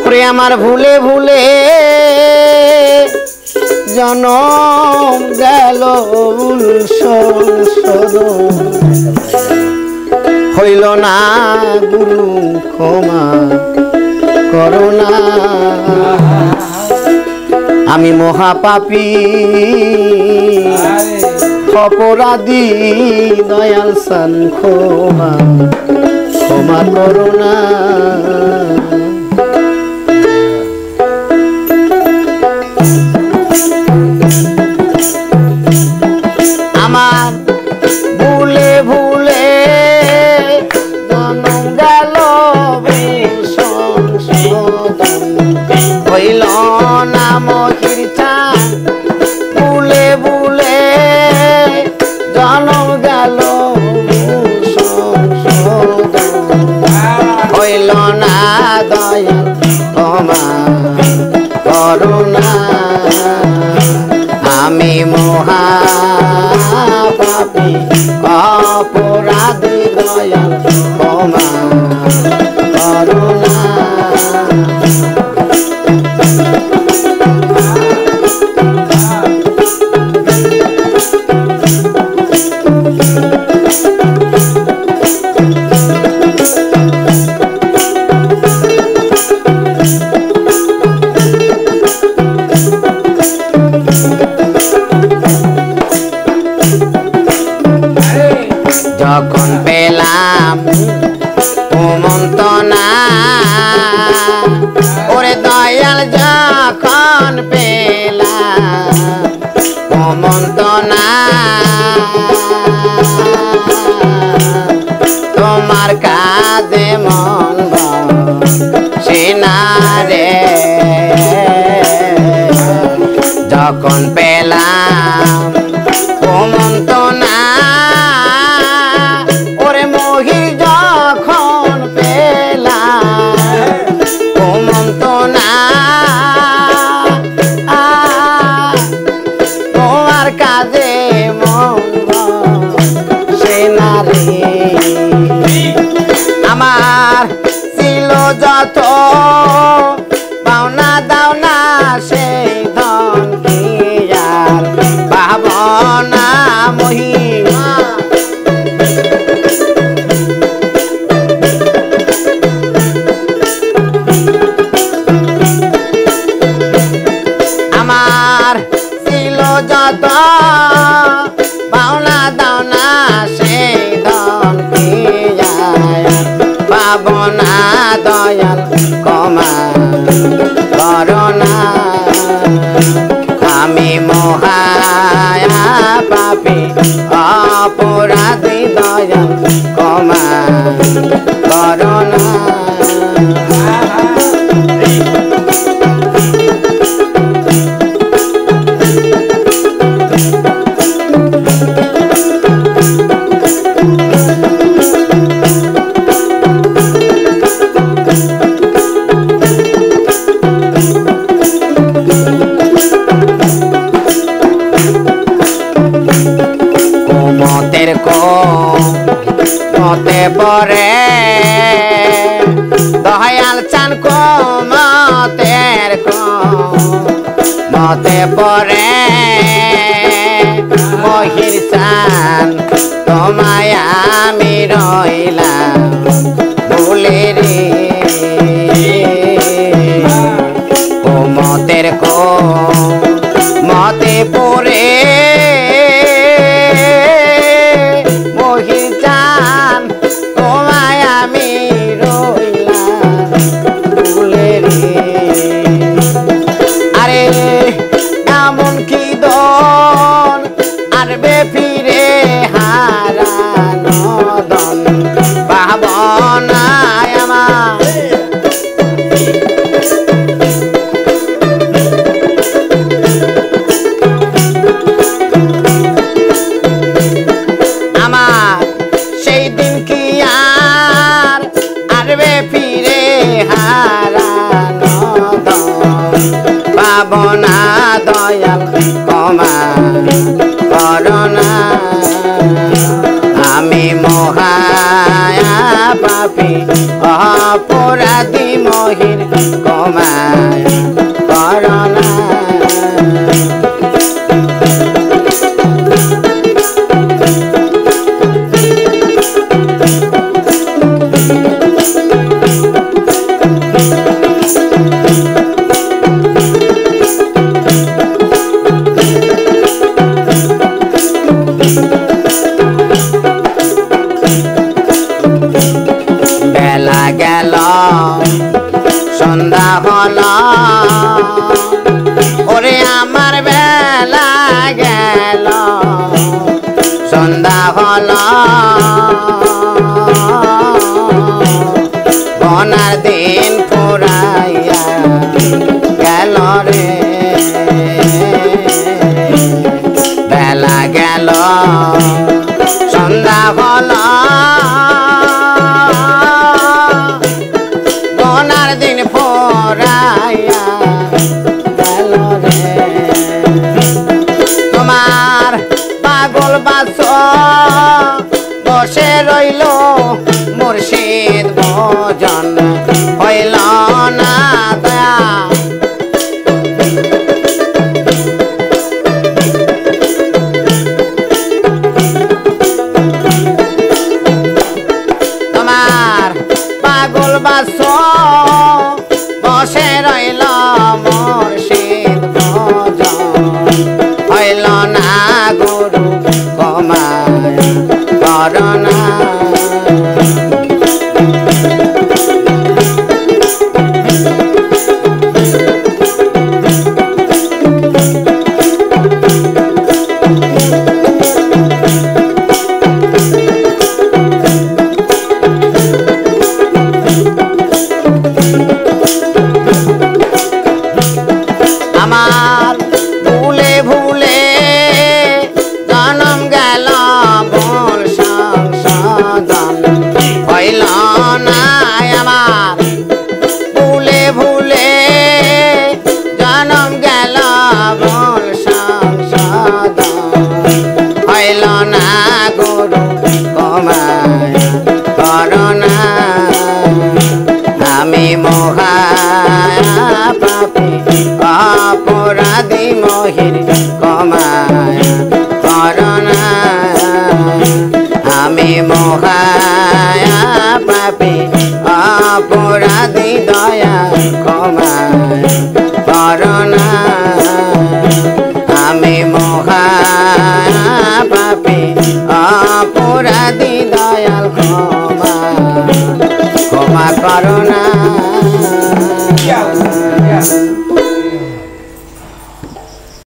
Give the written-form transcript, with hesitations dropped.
ওরে আমার ভুলে ভুলে জনম গেল সংশোধন হইল না গুরু ক্ষমা করুণা আমি মহাপাপী অপরাধী দয়াল সান ক্ষমা ক্ষমা করুণা আমার ভুলে ভুলে জনম গেল সংশোধন হইল না মহির চান ভুলে ভুলে জনম গেল সংশোধন হইল না দয়া ক্ষমা করুণা আমি মহাপাপী অপরাধী দয়াল ক্ষমা করুণা যখন পেলাম কুমন্তনা ওরে দয়াল যখন পেলাম কুমন্তনা তোমার কাজে মন সেনারে যখন পেলাম কুমন্তনা তোমার কাজে আমার ছিল যত পাওনা দাওনা সেই ধন কি আর পাবনা মহিমা যত পাওনা দাওনা সেই ধন কি পাবনা দয়াল ক্ষমা করুণা আমি মহাপাপী অপরাধী দয়াল ক্ষমা করুণা মতে পরে দয়াল চান মতের মতে পরে মহির চান তোমায় আমি রইলাম ভুলে রে ও মতের মতে পরে ফিরে হারানো দন পাবনায় আমার আমার সেই দিন কি আর আসবে ফিরে হারানো দন পাবনা দয়াল ক্ষমা করুণা আমি মহাপাপী অপরাধী মহির ক্ষমায় করোনা বেলা গেল সন্ধ্যা হল ওরে আমার বেলা গেল সন্ধ্যা হল বনার দিন ফুরাইয়া গেল রে বেলা গেল সন্ধ্যা হল বনার দিন ফুরাইয়া গেল রে তোমার পাগল বাস বসে রইল মুর্শিদ ভজন হইল না দয়া তোমার পাগল বাস বসে রইল মুর্শিদ ভজন হইল না গুরু ক্ষমায় করোনা আমার ভুলে ভুলে জনম গেল ভুল সংশোধন হইল না আমার ভুলে ভুলে জনম গেল ভুল সংশোধন হইল না গুরু ক্ষমায় করোনা আমি মহা পাপী অপরাধী মহির ক্ষমায় করোনা আমি মহা পাপী অপরাধী দয়া ক্ষমায় করোনা আমি মহা পাপী অপরাধী দয়াল ক্ষমা করোনা